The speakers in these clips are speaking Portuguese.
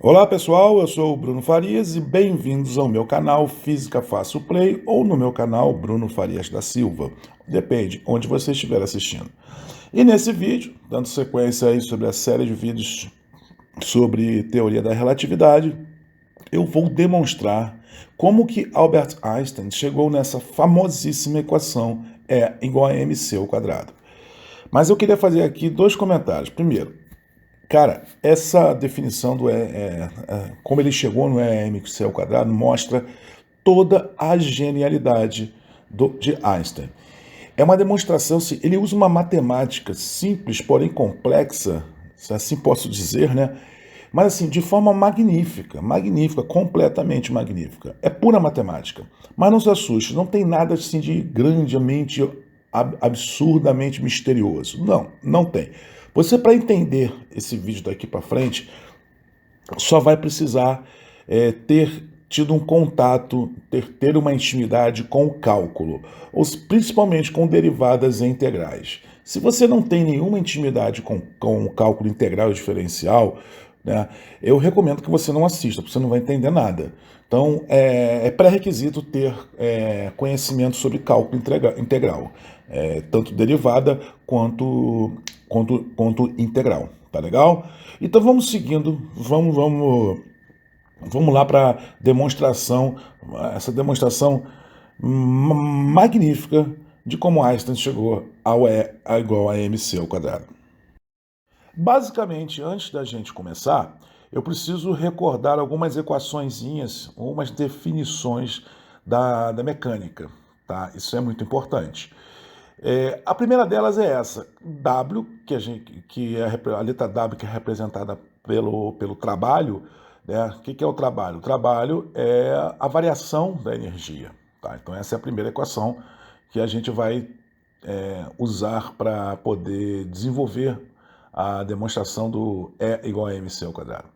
Olá pessoal, eu sou o Bruno Farias e bem-vindos ao meu canal Física Fácil Play ou no meu canal Bruno Farias da Silva, depende onde você estiver assistindo. E nesse vídeo, dando sequência aí sobre a série de vídeos sobre teoria da relatividade, eu vou demonstrar como que Albert Einstein chegou nessa famosíssima equação E igual a mc ao quadrado. Mas eu queria fazer aqui dois comentários. Primeiro, cara, essa definição do como ele chegou no EMC ao quadrado mostra toda a genialidade de Einstein. É uma demonstração, se ele usa uma matemática simples, porém complexa, se assim posso dizer, né? Mas assim, de forma magnífica, magnífica, completamente magnífica. É pura matemática. Mas não se assuste, não tem nada assim de grandemente, absurdamente misterioso. Não, não tem. Você, para entender esse vídeo daqui para frente, só vai precisar ter tido um contato, ter uma intimidade com o cálculo, ou principalmente com derivadas integrais. Se você não tem nenhuma intimidade com o cálculo integral e diferencial, né, eu recomendo que você não assista, porque você não vai entender nada. Então, é pré-requisito ter conhecimento sobre cálculo integral, tanto derivada quanto integral. Tá legal? Então vamos seguindo, vamos lá para demonstração, essa demonstração magnífica de como Einstein chegou ao E igual a mc ao quadrado. Basicamente, antes da gente começar, eu preciso recordar algumas equaçõezinhas, algumas definições da mecânica, tá? Isso é muito importante. A primeira delas é essa, W, que é a letra W que é representada pelo trabalho, né? O que é o trabalho? O trabalho é a variação da energia, tá? Então essa é a primeira equação que a gente vai usar para poder desenvolver a demonstração do E igual a mc ao quadrado.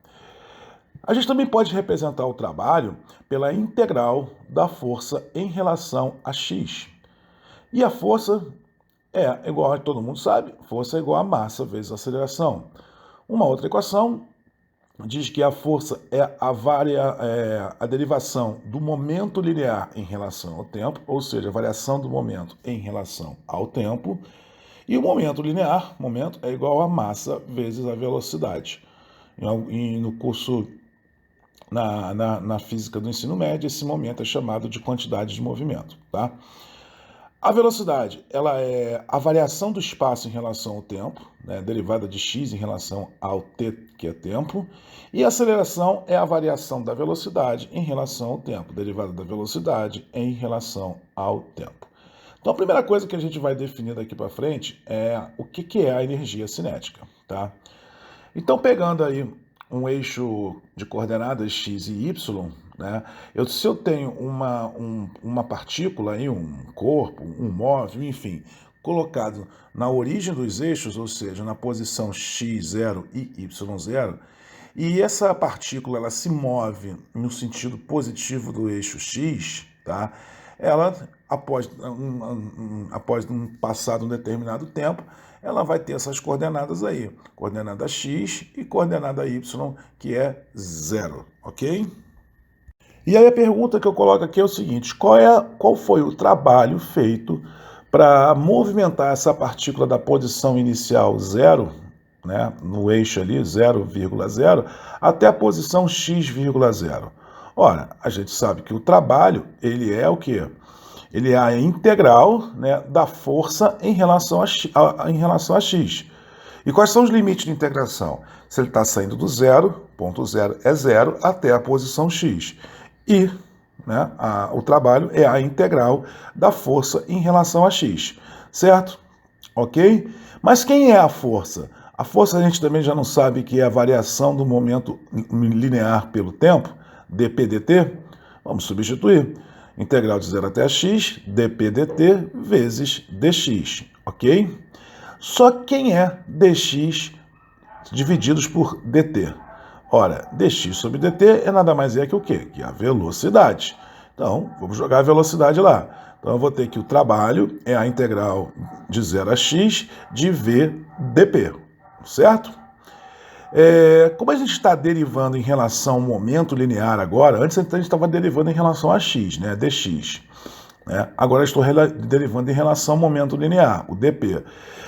A gente também pode representar o trabalho pela integral da força em relação a x. E a força é igual, todo mundo sabe, força é igual a massa vezes a aceleração. Uma outra equação diz que a força é a derivação do momento linear em relação ao tempo, ou seja, a variação do momento em relação ao tempo. E o momento linear, momento, é igual a massa vezes a velocidade. E no curso, na física do ensino médio, esse momento é chamado de quantidade de movimento, tá? A velocidade, ela é a variação do espaço em relação ao tempo, né, derivada de x em relação ao t, que é tempo, e a aceleração é a variação da velocidade em relação ao tempo, derivada da velocidade em relação ao tempo. Então, a primeira coisa que a gente vai definir daqui para frente é o que é a energia cinética, tá? Então, pegando aí um eixo de coordenadas x e y, né? Se eu tenho uma partícula, aí, um corpo, um móvel, enfim, colocado na origem dos eixos, ou seja, na posição x0 e y0, e essa partícula ela se move no sentido positivo do eixo x, tá? Ela, após um passado um determinado tempo, ela vai ter essas coordenadas aí, coordenada x e coordenada y, que é 0, ok? E aí a pergunta que eu coloco aqui é o seguinte, qual foi o trabalho feito para movimentar essa partícula da posição inicial 0, né, no eixo ali 0,0, até a posição x,0? Ora, a gente sabe que o trabalho, ele é o quê? Ele é a integral, né, da força em relação a x. E quais são os limites de integração? Se ele está saindo do zero, ponto zero é zero, até a posição x. E, né, o trabalho é a integral da força em relação a x, certo? Ok? Mas quem é a força? A força a gente também já não sabe que é a variação do momento linear pelo tempo, dp/dt. Vamos substituir. Integral de 0 até x, dp/dt vezes dx, ok? Só quem é dx divididos por dt? Ora, dx sobre dt é nada mais que o quê? Que a velocidade. Então, vamos jogar a velocidade lá. Então, eu vou ter que o trabalho é a integral de 0 a x de v dp, certo? Como a gente está derivando em relação ao momento linear agora, antes a gente estava derivando em relação a x, né, dx. Né? Agora eu estou derivando em relação ao momento linear, o dp.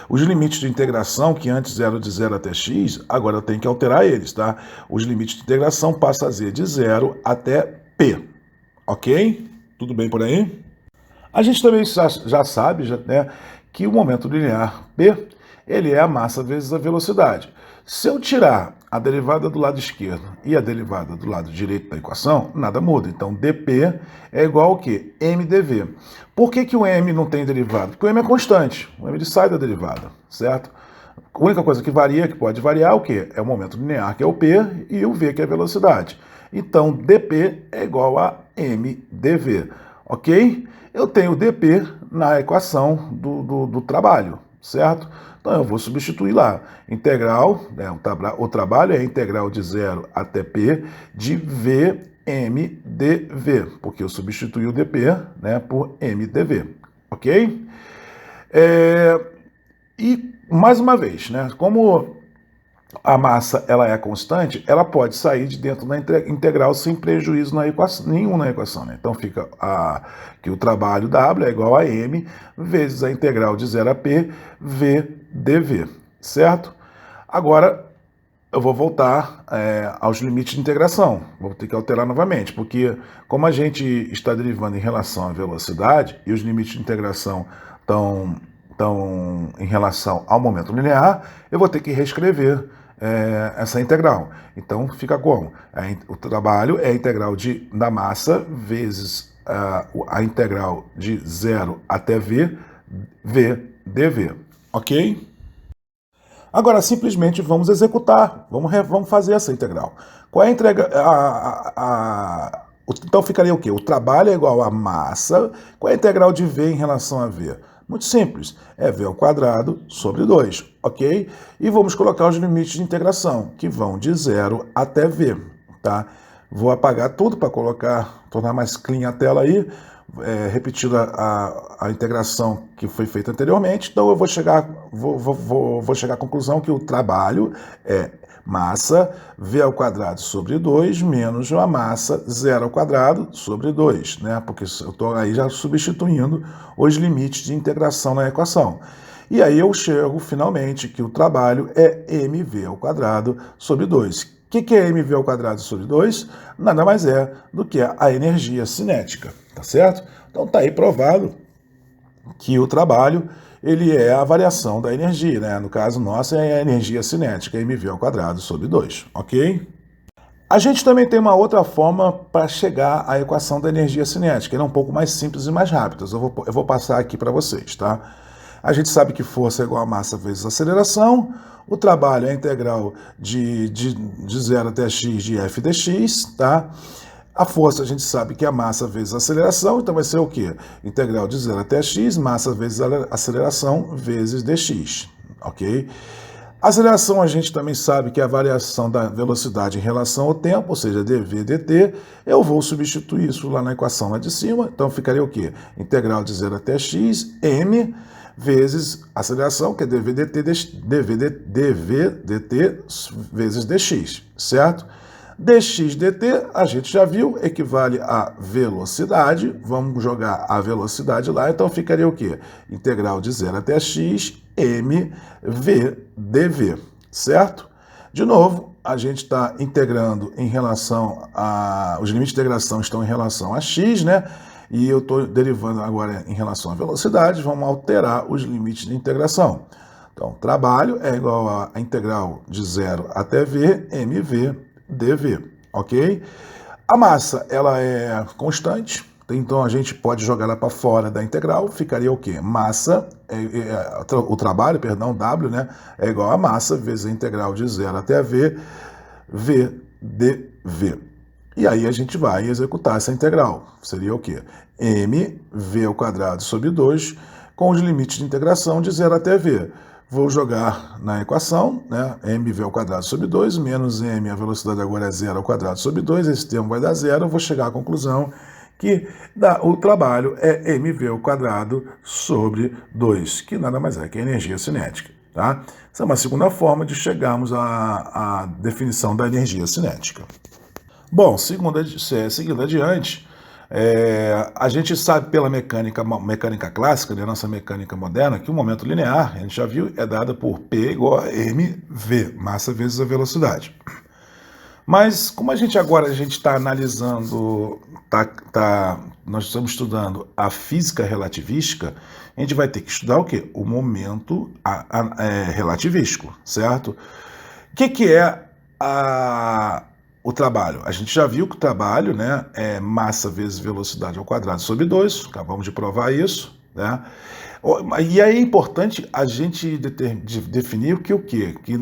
Os limites de integração, que antes eram de 0 até x, agora eu tenho que alterar eles, tá? Os limites de integração passam a ser de 0 até p. Ok? Tudo bem por aí? A gente também já sabe, né, que o momento linear p, ele é a massa vezes a velocidade. Se eu tirar a derivada do lado esquerdo e a derivada do lado direito da equação, nada muda. Então, dp é igual ao quê? mdv. Por que o m não tem derivada? Porque o m é constante. O m ele sai da derivada, certo? A única coisa que varia, que pode variar, é o quê? É o momento linear, que é o p, e o v, que é a velocidade. Então, dp é igual a mdv, ok? Eu tenho dp na equação do trabalho, certo? Então, eu vou substituir lá. Integral, né, o trabalho é a integral de 0 até p de vmdv, porque eu substituí o dp, né, por mdv, ok? E, mais uma vez, né, como a massa ela é constante, ela pode sair de dentro da integral sem prejuízo nenhum na equação. Né? Então fica que o trabalho W é igual a M vezes a integral de 0 a P V dV, certo? Agora eu vou voltar aos limites de integração. Vou ter que alterar novamente, porque como a gente está derivando em relação à velocidade e os limites de integração estão em relação ao momento linear, eu vou ter que reescrever essa integral. Então, fica como? O trabalho é a integral da massa vezes a integral de 0 até v dv. Ok? Agora, simplesmente vamos executar, vamos fazer essa integral. Qual é a integral? Então, ficaria o quê? O trabalho é igual a massa. Qual é a integral de v em relação a v? Muito simples, é v ao quadrado sobre 2, ok? E vamos colocar os limites de integração, que vão de 0 até v, tá? Vou apagar tudo para tornar mais clean a tela aí, repetindo a integração que foi feita anteriormente. Então eu vou chegar à conclusão que o trabalho é massa v ao quadrado sobre 2 menos a massa 0 ao quadrado sobre 2, né? Porque eu estou aí já substituindo os limites de integração na equação. E aí eu chego finalmente que o trabalho é mv ao quadrado sobre 2. O que é mv ao quadrado sobre 2? Nada mais é do que a energia cinética, tá certo? Então tá aí provado que o trabalho ele é a variação da energia, né? No caso nosso é a energia cinética, mv ao quadrado sobre 2, ok? A gente também tem uma outra forma para chegar à equação da energia cinética, ela é um pouco mais simples e mais rápida, eu vou passar aqui para vocês, tá? A gente sabe que força é igual a massa vezes aceleração, o trabalho é a integral de 0 até x de f dx, tá? A força a gente sabe que é a massa vezes a aceleração, então vai ser o quê? Integral de 0 até x, massa vezes a aceleração vezes dx, ok? A aceleração a gente também sabe que é a variação da velocidade em relação ao tempo, ou seja, dv dt. Eu vou substituir isso lá na equação lá de cima, então ficaria o quê? Integral de 0 até x, m, vezes aceleração, que é dv dt vezes dx, certo? dx dt, a gente já viu, equivale a velocidade. Vamos jogar a velocidade lá, então ficaria o quê? Integral de 0 até x, mv dv, certo? De novo, a gente está integrando em relação a... Os limites de integração estão em relação a x, né? E eu estou derivando agora em relação à velocidade, vamos alterar os limites de integração. Então, trabalho é igual a integral de 0 até v, mv dv, ok? A massa, ela é constante, então a gente pode jogar ela para fora da integral, ficaria o quê? Massa, o trabalho, perdão, W, né, é igual a massa vezes a integral de 0 até v, v dv. E aí a gente vai executar essa integral. Seria o quê? mv ao quadrado sobre 2, com os limites de integração de 0 até v. Vou jogar na equação, né? mv ao quadrado sobre 2, menos m, a velocidade agora é 0 ao quadrado sobre 2, esse termo vai dar 0, eu vou chegar à conclusão que o trabalho é mv ao quadrado sobre 2, que nada mais é que a energia cinética. Tá? Essa é uma segunda forma de chegarmos à definição da energia cinética. Bom, seguindo adiante, a gente sabe pela mecânica clássica, né, nossa mecânica moderna, que o momento linear, a gente já viu, é dado por P igual a mv, massa vezes a velocidade. Mas como a gente está analisando, nós estamos estudando a física relativística, a gente vai ter que estudar o quê? O momento relativístico, certo? O que é o trabalho? A gente já viu que o trabalho, né, é massa vezes velocidade ao quadrado sobre 2, acabamos de provar isso, né? E aí é importante a gente definir o quê? Que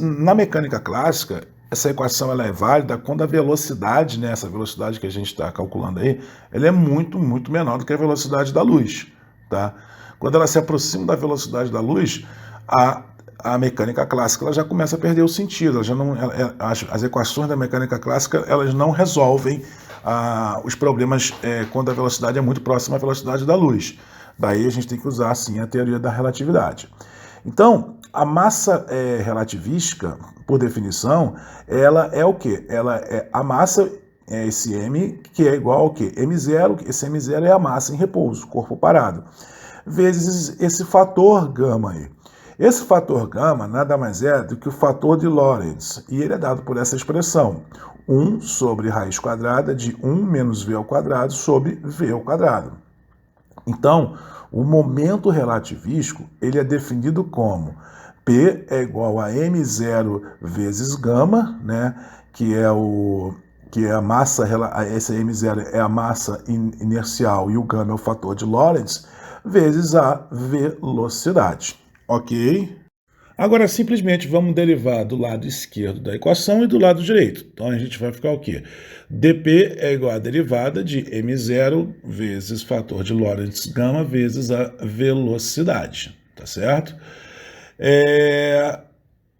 na mecânica clássica, essa equação ela é válida quando a velocidade, né, essa velocidade que a gente está calculando aí, ela é muito, muito menor do que a velocidade da luz. Tá? Quando ela se aproxima da velocidade da luz, a mecânica clássica ela já começa a perder o sentido. As equações da mecânica clássica elas não resolvem os problemas quando a velocidade é muito próxima à velocidade da luz. Daí a gente tem que usar, assim, a teoria da relatividade. Então, a massa relativística, por definição, ela é o quê? Ela é a massa, esse m, que é igual ao quê? m0, esse m0 é a massa em repouso, corpo parado, vezes esse fator gama aí. Esse fator gama nada mais é do que o fator de Lorentz, e ele é dado por essa expressão, 1 sobre raiz quadrada de 1 menos v ao quadrado sobre v ao quadrado. Então, o momento relativístico ele é definido como P é igual a m0 vezes gama, né, que é a massa, esse m0 é a massa inercial e o gama é o fator de Lorentz, vezes a velocidade. Ok? Agora, simplesmente vamos derivar do lado esquerdo da equação e do lado direito. Então, a gente vai ficar o quê? dp é igual a derivada de m0 vezes fator de Lorentz gama vezes a velocidade, tá certo?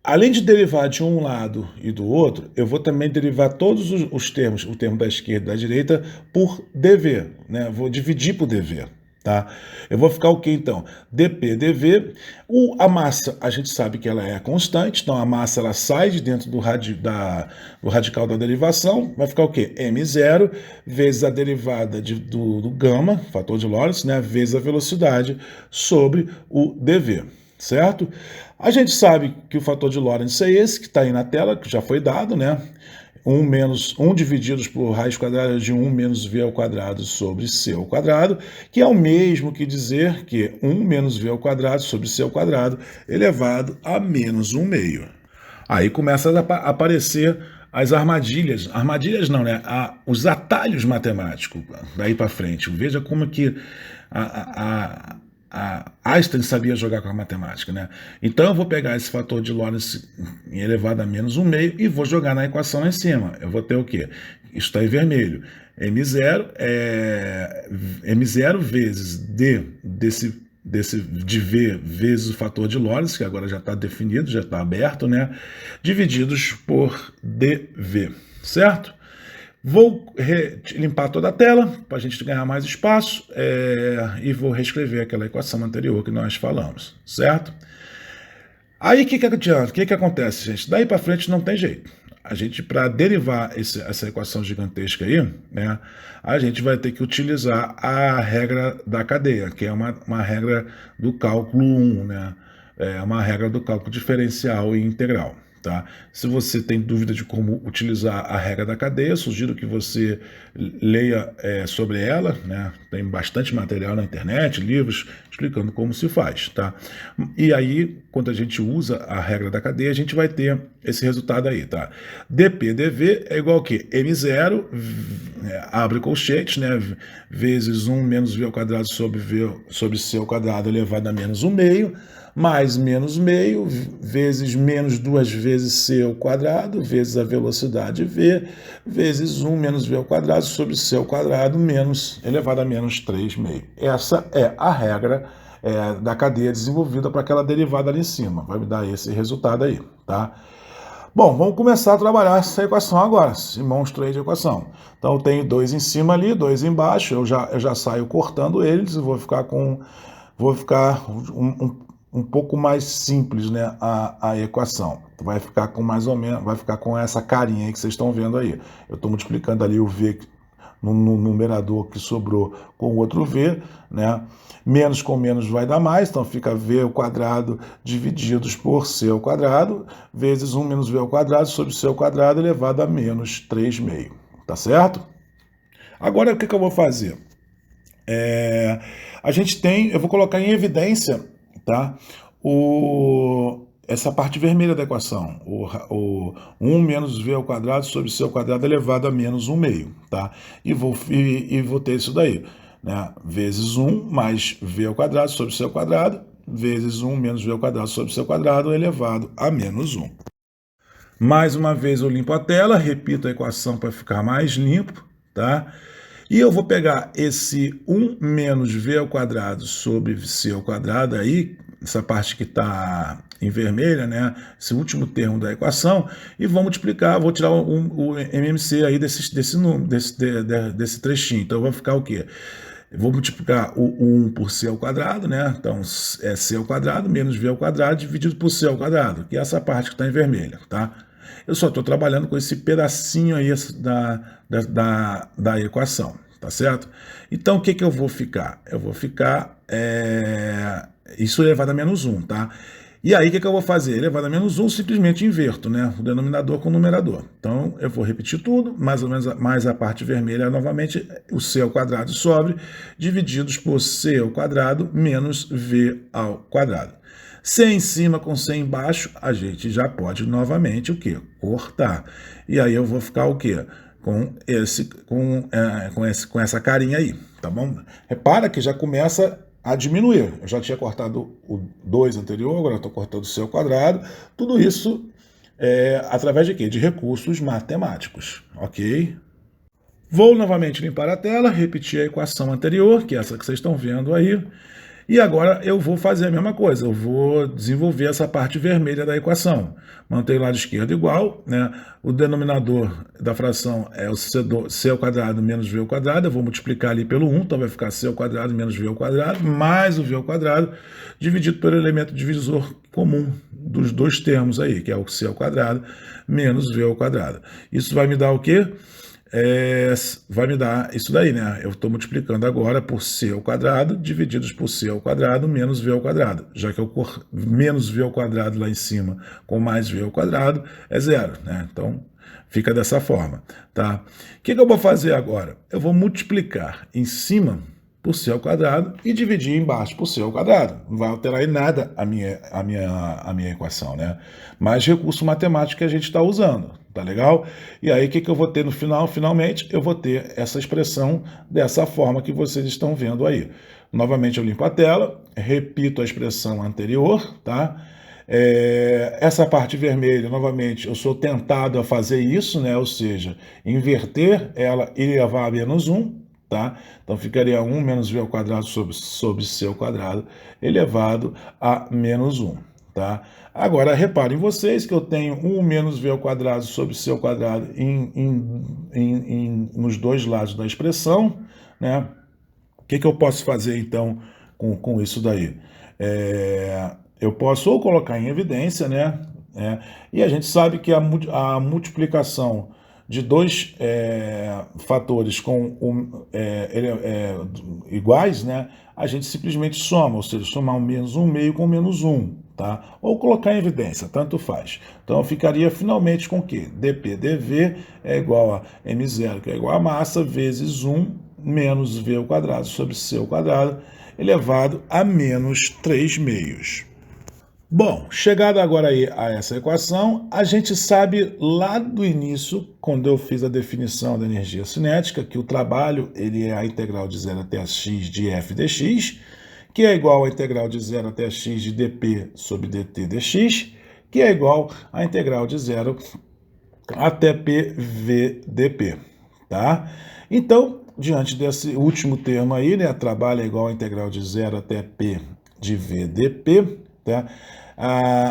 Além de derivar de um lado e do outro, eu vou também derivar todos os termos, o termo da esquerda e da direita, por dv, né? Vou dividir por dv. Tá? Eu vou ficar o que então? dp dv, a massa a gente sabe que ela é constante, então a massa ela sai de dentro do radical da derivação, vai ficar o que? m0 vezes a derivada do gama, fator de Lorentz, né, vezes a velocidade sobre o dv, certo? A gente sabe que o fator de Lorentz é esse, que está aí na tela, que já foi dado, né? 1 divididos por raiz quadrada de 1 menos v ao quadrado sobre c ao quadrado, que é o mesmo que dizer que 1 menos v ao quadrado sobre c ao quadrado elevado a menos 1 meio. Aí começa a aparecer as armadilhas. Armadilhas não, né? Os atalhos matemáticos daí para frente. Veja como que Einstein sabia jogar com a matemática, né? Então eu vou pegar esse fator de Lorentz elevado a menos 1 meio e vou jogar na equação lá em cima. Eu vou ter o quê? Isso está em vermelho. M0 vezes de V vezes o fator de Lorentz, que agora já está definido, já está aberto, né? Divididos por dV, certo? Vou limpar toda a tela para a gente ganhar mais espaço e vou reescrever aquela equação anterior que nós falamos, certo? Aí o que adianta? O que acontece, gente? Daí para frente não tem jeito. A gente, para derivar essa equação gigantesca aí, né, a gente vai ter que utilizar a regra da cadeia, que é uma regra do cálculo 1, né? É uma regra do cálculo diferencial e integral. Tá? Se você tem dúvida de como utilizar a regra da cadeia, sugiro que você leia sobre ela, né? Tem bastante material na internet, livros explicando como se faz. Tá? E aí, quando a gente usa a regra da cadeia, a gente vai ter esse resultado aí. Tá? dp dv é igual a quê? m0, abre colchetes, né? Vezes 1 menos v ao quadrado sobre c ao quadrado elevado a menos 1 meio, mais menos meio, vezes menos 2 vezes c ao quadrado, vezes a velocidade v, vezes 1 menos v ao quadrado sobre c ao quadrado menos elevado a menos 3 meio. Essa é a regra da cadeia desenvolvida para aquela derivada ali em cima. Vai me dar esse resultado aí, tá? Bom, vamos começar a trabalhar essa equação agora, esse monstro aí de equação. Então eu tenho 2 em cima ali, 2 embaixo, eu já saio cortando eles e vou ficar um pouco mais simples, né, a equação. Vai ficar com mais ou menos, vai ficar com essa carinha aí que vocês estão vendo aí. Eu estou multiplicando ali o V no numerador que sobrou com o outro V, né? Menos com menos vai dar mais, então fica V ao quadrado divididos por C ao quadrado, vezes 1 menos V ao quadrado sobre C ao quadrado elevado a menos 3/2, tá certo? Agora o que eu vou fazer? A gente tem, eu vou colocar em evidência, tá? Essa parte vermelha da equação, o 1 menos v ao quadrado sobre c ao quadrado elevado a menos 1/2, tá? E vou ter isso daí, né? Vezes 1 mais v ao quadrado sobre c ao quadrado, vezes 1 menos v ao quadrado sobre c ao quadrado elevado a menos 1. Mais uma vez eu limpo a tela, repito a equação para ficar mais limpo, tá? E eu vou pegar esse 1 menos v ao quadrado sobre c ao quadrado aí, essa parte que está em vermelha, né? Esse último termo da equação, e vou multiplicar, vou tirar o MMC aí desse trechinho. Então vai ficar o quê? Eu vou multiplicar o 1 por c ao quadrado, né? Então é c ao quadrado menos v ao quadrado dividido por c ao quadrado, que é essa parte que está em vermelha, tá? Eu só estou trabalhando com esse pedacinho aí da equação, tá certo? Então, o que eu vou ficar? Eu vou ficar isso elevado a menos 1, tá? E aí, o que eu vou fazer? Elevado a menos 1, simplesmente inverto, né? O denominador com o numerador. Então, eu vou repetir tudo, mais ou menos mais a parte vermelha, novamente, o c ao quadrado sobre, divididos por c ao quadrado menos v ao quadrado. C em cima com C embaixo, a gente já pode novamente o quê? Cortar. E aí eu vou ficar o quê? Com essa carinha aí, tá bom? Repara que já começa a diminuir. Eu já tinha cortado o 2 anterior, agora estou cortando o C ao quadrado. Tudo isso através de quê? De recursos matemáticos, ok? Vou novamente limpar a tela, repetir a equação anterior, que é essa que vocês estão vendo aí. E agora eu vou fazer a mesma coisa, eu vou desenvolver essa parte vermelha da equação. Mantenho o lado esquerdo igual, né? O denominador da fração é o c ao quadrado menos v ao quadrado, eu vou multiplicar ali pelo 1, então vai ficar c ao quadrado menos v ao quadrado, mais o v ao quadrado, dividido pelo elemento divisor comum dos dois termos aí, que é o c ao quadrado menos v ao quadrado. Isso vai me dar o quê? Vai me dar isso daí, né? Eu estou multiplicando agora por c ao quadrado, divididos por c ao quadrado, menos v ao quadrado. Já que eu menos v ao quadrado lá em cima com mais v ao quadrado é zero, né? Então, fica dessa forma, tá? O que eu vou fazer agora? Eu vou multiplicar em cima por c ao quadrado e dividir embaixo por c ao quadrado. Não vai alterar em nada a minha equação, né? Mais recurso matemático que a gente está usando, tá legal? E aí, o que eu vou ter no final? Finalmente, eu vou ter essa expressão dessa forma que vocês estão vendo aí. Novamente, eu limpo a tela, repito a expressão anterior, tá? Essa parte vermelha, novamente, eu sou tentado a fazer isso, né? Ou seja, inverter ela e levar a menos 1, tá? Então ficaria 1 menos v ao quadrado sobre c ao quadrado elevado a menos 1, tá? Agora, reparem vocês que eu tenho 1 menos v ao quadrado sobre c ao quadrado nos dois lados da expressão, né? O que eu posso fazer, então, com isso daí? Eu posso ou colocar em evidência, né? E a gente sabe que a multiplicação de dois fatores iguais, né? A gente simplesmente soma, ou seja, somar um menos 1/2 com menos 1, tá? Ou colocar em evidência, tanto faz. Então, eu ficaria finalmente com o quê? dp dv é igual a m0, que é igual a massa, vezes 1 menos v ao quadrado sobre c ao quadrado, elevado a menos 3/2. Bom, chegado agora aí a essa equação, a gente sabe lá do início, quando eu fiz a definição da energia cinética, que o trabalho ele é a integral de 0 até a x de f dx, que é igual à integral de 0 até a x de dp sobre dt dx, que é igual à integral de 0 até p v dp, tá? Então, diante desse último termo aí, né, trabalho é igual à integral de 0 até p de v dp, tá?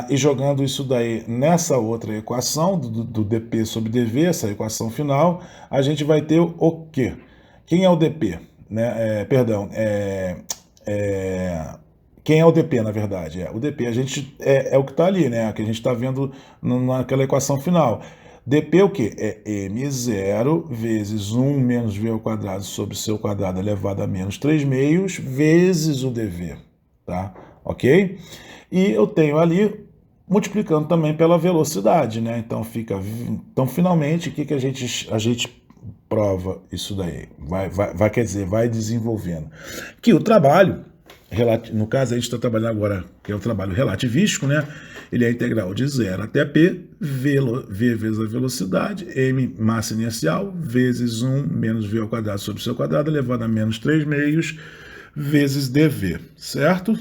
E jogando isso daí nessa outra equação do dp sobre dv, essa equação final, a gente vai ter o quê? Quem é o dp? Né? Quem é o dp, na verdade? O dp é o que está ali, né? Que a gente está vendo naquela equação final. dp é o quê? É m0 vezes 1 menos v ao quadrado sobre c ao quadrado elevado a menos 3 meios vezes o dv, tá? Ok? E eu tenho ali multiplicando também pela velocidade, né? Então finalmente, o que a gente prova isso daí? Quer dizer, vai desenvolvendo. Que o trabalho, no caso a gente está trabalhando agora, que é o trabalho relativístico, né? Ele é integral de 0 até p, v vezes a velocidade, m massa inercial, vezes 1 menos v ao quadrado sobre c ao quadrado elevado a menos 3 meios, vezes dv, certo?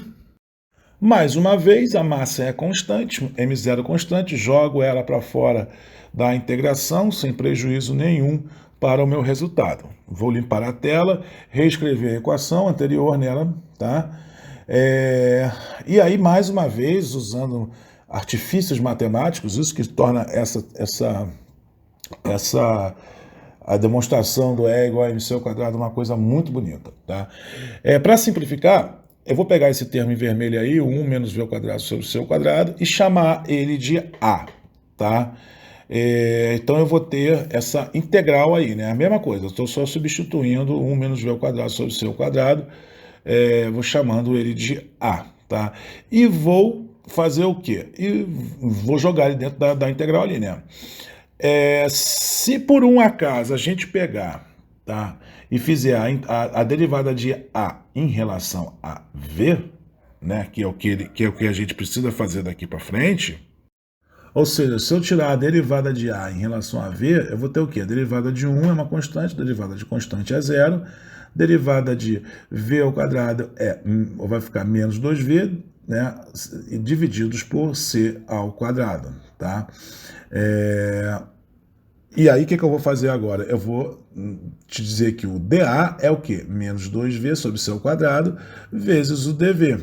Mais uma vez, a massa é constante, m0 constante, jogo ela para fora da integração, sem prejuízo nenhum para o meu resultado. Vou limpar a tela, reescrever a equação anterior nela, tá? E aí, mais uma vez, usando artifícios matemáticos, isso que torna a demonstração do E igual a mc ao quadrado uma coisa muito bonita, tá? Para simplificar, eu vou pegar esse termo em vermelho aí, 1 menos v ao quadrado sobre c ao quadrado, e chamar ele de A, tá? Então eu vou ter essa integral aí, né? A mesma coisa, eu estou só substituindo 1 menos v ao quadrado sobre c ao quadrado, vou chamando ele de A, tá? E vou fazer o quê? E vou jogar ele dentro da integral ali, né? Se por um acaso a gente pegar, tá, e fizer a derivada de A em relação a V, né, que é o que a gente precisa fazer daqui para frente, ou seja, se eu tirar a derivada de A em relação a V, eu vou ter o quê? A derivada de 1 é uma constante, a derivada de constante é zero, derivada de V ao quadrado vai ficar menos 2V, né, divididos por C ao quadrado, tá? E aí, o que eu vou fazer agora? Eu vou te dizer que o dA é o quê? Menos 2V sobre C ao quadrado vezes o dV.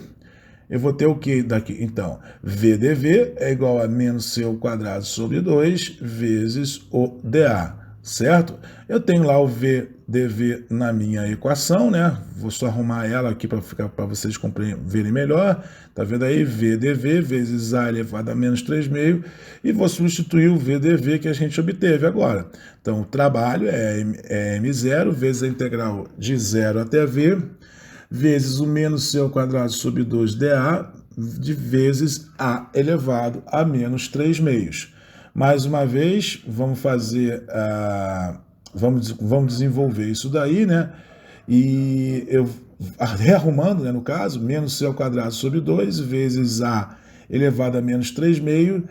Eu vou ter o que daqui? Então, VdV é igual a menos C ao quadrado sobre 2 vezes o dA, certo? Eu tenho lá o VdV na minha equação, né? Vou só arrumar ela aqui para vocês verem melhor. Tá vendo aí? VdV vezes A elevado a menos 3 meio, e vou substituir o VdV que a gente obteve agora. Então, o trabalho é M0 vezes a integral de 0 até V, vezes o menos C ao quadrado sobre 2dA, vezes A elevado a menos 3 meios. Mais uma vez, vamos fazer, vamos desenvolver isso daí, né? E eu, rearrumando, né, no caso, menos C ao quadrado sobre 2, vezes A elevado a menos 3 meios,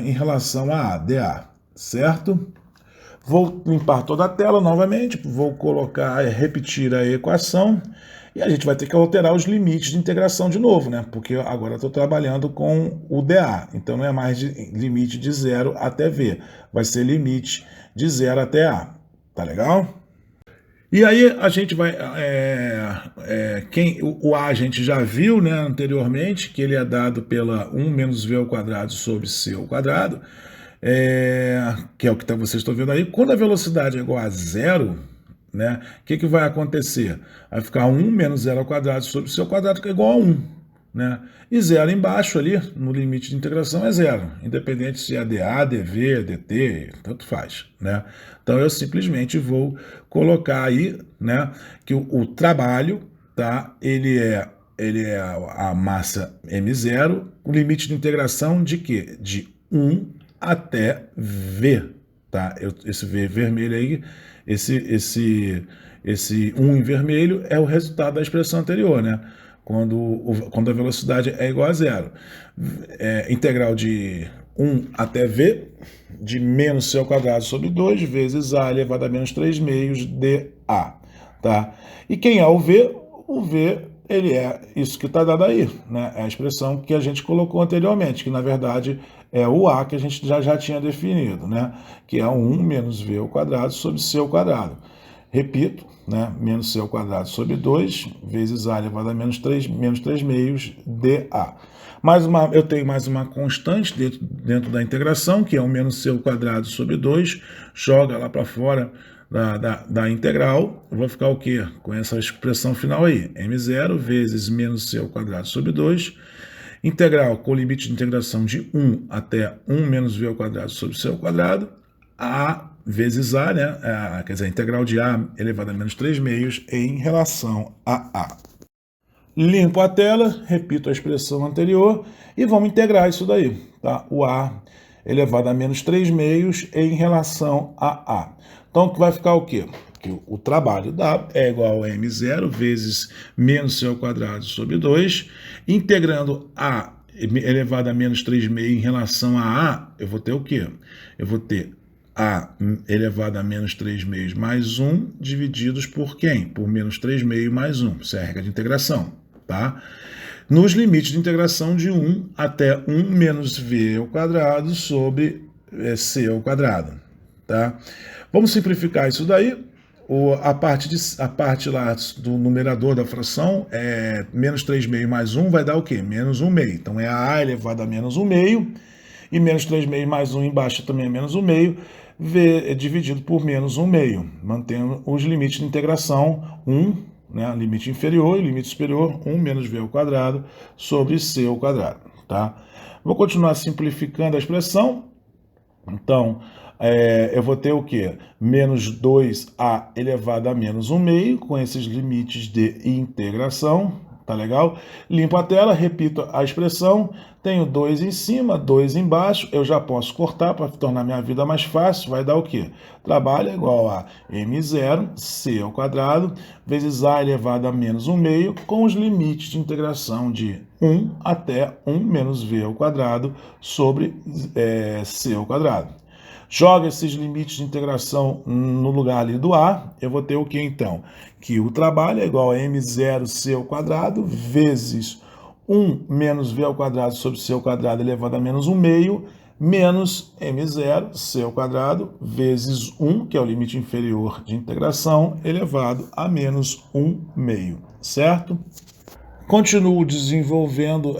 em relação a A, dA, certo? Vou limpar toda a tela novamente, vou repetir a equação, e a gente vai ter que alterar os limites de integração de novo, né? Porque agora estou trabalhando com o dA, então não é mais limite de 0 até V, vai ser limite de 0 até A, tá legal? E aí a gente vai, o A a gente já viu, né, anteriormente, que ele é dado pela 1 menos V ao quadrado sobre C ao quadrado, que é o que vocês estão vendo aí. Quando a velocidade é igual a zero, né, o que vai acontecer? Vai ficar 1 menos 0 ao quadrado sobre C ao quadrado, que é igual a 1. Né? E zero embaixo ali, no limite de integração, é zero, independente se é dA, dV, dt, tanto faz. Né? Então eu simplesmente vou colocar aí, né, que o trabalho, tá, ele é a massa m0, o limite de integração de quê? De 1 até V. Tá? Esse V vermelho aí, esse 1 em vermelho é o resultado da expressão anterior, né? Quando a velocidade é igual a zero. Integral de 1 até V, de menos C ao quadrado sobre 2, vezes A elevado a menos 3 meios dA. Tá? E quem é o V? O V, ele é isso que está dado aí, né? É a expressão que a gente colocou anteriormente, que na verdade é o A que a gente já tinha definido, né? Que é 1 menos V ao quadrado sobre C ao quadrado. Repito, né? Menos C ao quadrado sobre 2 vezes A elevado a menos 3 meios dA. Eu tenho mais uma constante dentro da integração, que é o menos C ao quadrado sobre 2, joga lá para fora da integral, eu vou ficar o quê? Com essa expressão final aí, m0 vezes menos C ao quadrado sobre 2, integral com limite de integração de 1 até 1 menos V ao quadrado sobre C ao quadrado, A vezes A, né? Quer dizer, a integral de A elevado a menos 3 meios em relação a A. Limpo a tela, repito a expressão anterior e vamos integrar isso daí, tá? O A elevado a menos 3 meios em relação a A. Então, vai ficar o quê? Que o trabalho da é igual a m0 vezes menos C ao quadrado sobre 2, integrando A elevado a menos 3 meios em relação a A, eu vou ter o quê? Eu vou ter A elevado a menos 3 meios mais 1 divididos por quem? Por menos 3 meios mais 1. Isso é a regra de integração, tá? Nos limites de integração de 1 até 1 menos V ao quadrado sobre C ao quadrado, tá? Vamos simplificar isso daí. A parte lá do numerador da fração é menos 3 meios mais 1 vai dar o quê? Menos 1 meio. Então é A elevado a menos 1 meio e menos 3 meios mais 1 embaixo também é menos 1 meio, V dividido por menos 1 meio, mantendo os limites de integração 1, né, limite inferior e limite superior, 1 menos V ao quadrado sobre C ao quadrado, tá? Vou continuar simplificando a expressão. Então, eu vou ter o quê? Menos 2A elevado a menos 1 meio, com esses limites de integração, tá legal? Limpo a tela, repito a expressão, tenho 2 em cima, 2 embaixo, eu já posso cortar para tornar minha vida mais fácil, vai dar o quê? Trabalho é igual a m0, C ao quadrado, vezes A elevado a menos 1 meio, com os limites de integração de 1 até 1 menos V ao quadrado sobre C ao quadrado. Joga esses limites de integração no lugar ali do A, eu vou ter o que então? Que o trabalho é igual a m0c ao quadrado vezes 1 menos v ao quadrado sobre c ao quadrado elevado a menos 1 meio, menos m0c ao quadrado vezes 1, que é o limite inferior de integração, elevado a menos 1 meio, certo? Continuo desenvolvendo,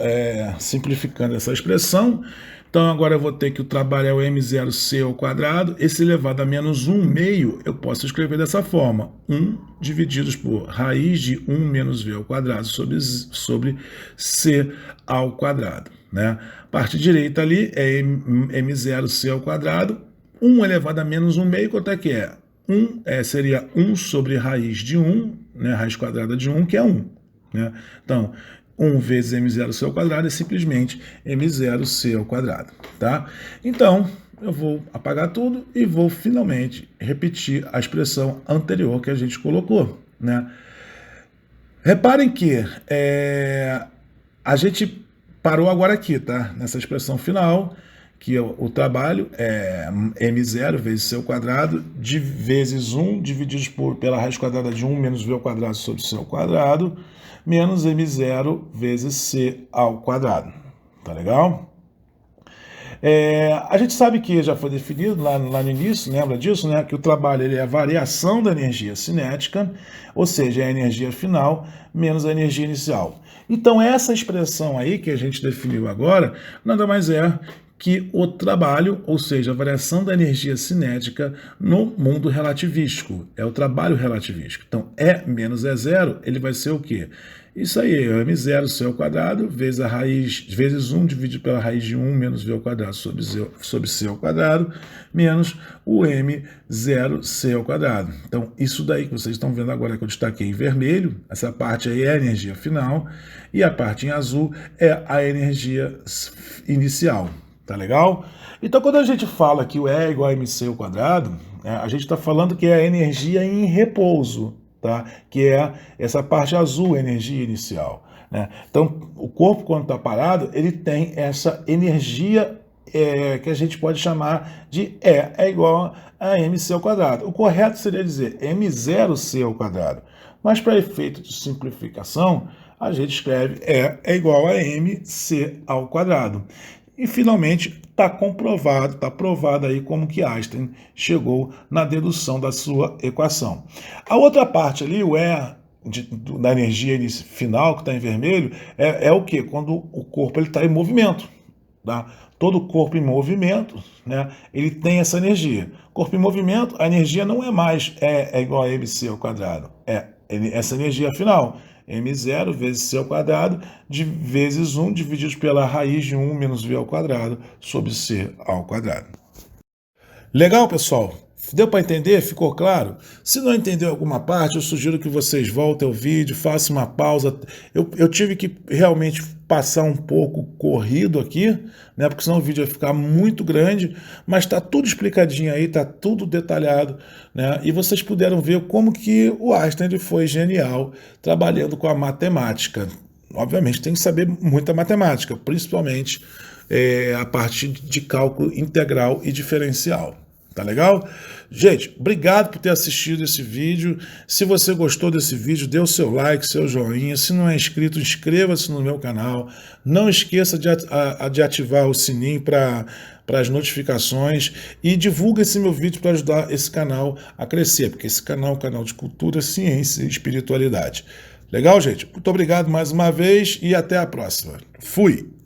simplificando essa expressão. Então, agora eu vou ter que o trabalho é o m0c ao quadrado. Esse elevado a menos 1 meio, eu posso escrever dessa forma. 1 divididos por raiz de 1 menos v ao quadrado sobre c ao quadrado, né? Parte direita ali é m0c ao quadrado. 1 elevado a menos 1 meio, quanto é que é? Seria 1 sobre raiz de 1, né? Raiz quadrada de 1, que é 1. Né? Então, 1 vezes m0c ao quadrado é simplesmente m0c ao quadrado, tá? Então, eu vou apagar tudo e vou finalmente repetir a expressão anterior que a gente colocou, né? Reparem que a gente parou agora aqui, tá? Nessa expressão final, que o trabalho é m0 vezes c ao quadrado vezes 1 divididos pela raiz quadrada de 1 menos v ao quadrado sobre c ao quadrado, menos m0 vezes c ao quadrado. Tá legal? A gente sabe que já foi definido lá no início, lembra disso, né? Que o trabalho ele é a variação da energia cinética, ou seja, é a energia final menos a energia inicial. Então, essa expressão aí que a gente definiu agora, nada mais é que o trabalho, ou seja, a variação da energia cinética no mundo relativístico. É o trabalho relativístico. Então, E menos E0, ele vai ser o quê? Isso aí, é m0 c ao quadrado vezes a raiz, vezes 1 dividido pela raiz de 1 menos v ao quadrado sobre c ao quadrado, menos o m0 c ao quadrado. Então, isso daí que vocês estão vendo agora que eu destaquei em vermelho, essa parte aí é a energia final, e a parte em azul é a energia inicial. Tá legal? Então, quando a gente fala que o E é igual a mc ao quadrado, a gente está falando que é a energia em repouso, tá? Que é essa parte azul, energia inicial, né? Então, o corpo, quando está parado, ele tem essa energia que a gente pode chamar de E é igual a mc ao quadrado. O correto seria dizer m0c ao quadrado. Mas, para efeito de simplificação, a gente escreve E é igual a mc ao quadrado. E finalmente está comprovado, está provado aí como que Einstein chegou na dedução da sua equação. A outra parte ali, o E da energia final, que está em vermelho, é o quê? Quando o corpo está em movimento. Tá? Todo corpo em movimento, né, ele tem essa energia. Corpo em movimento, a energia não é mais igual a mc ao quadrado. Essa energia final. M0 vezes c ao quadrado vezes 1 dividido pela raiz de 1 menos v ao quadrado sobre c ao quadrado. Legal, pessoal? Deu para entender? Ficou claro? Se não entendeu alguma parte, eu sugiro que vocês voltem ao vídeo, façam uma pausa. Eu tive que realmente passar um pouco corrido aqui, né? Porque senão o vídeo vai ficar muito grande, mas está tudo explicadinho aí, está tudo detalhado, né? E vocês puderam ver como que o Einstein ele foi genial trabalhando com a matemática. Obviamente tem que saber muita matemática, principalmente a parte de cálculo integral e diferencial. Tá legal? Gente, obrigado por ter assistido esse vídeo. Se você gostou desse vídeo, dê o seu like, seu joinha. Se não é inscrito, inscreva-se no meu canal. Não esqueça de ativar o sininho para as notificações e divulgue esse meu vídeo para ajudar esse canal a crescer, porque esse canal é um canal de cultura, ciência e espiritualidade. Legal, gente? Muito obrigado mais uma vez e até a próxima. Fui!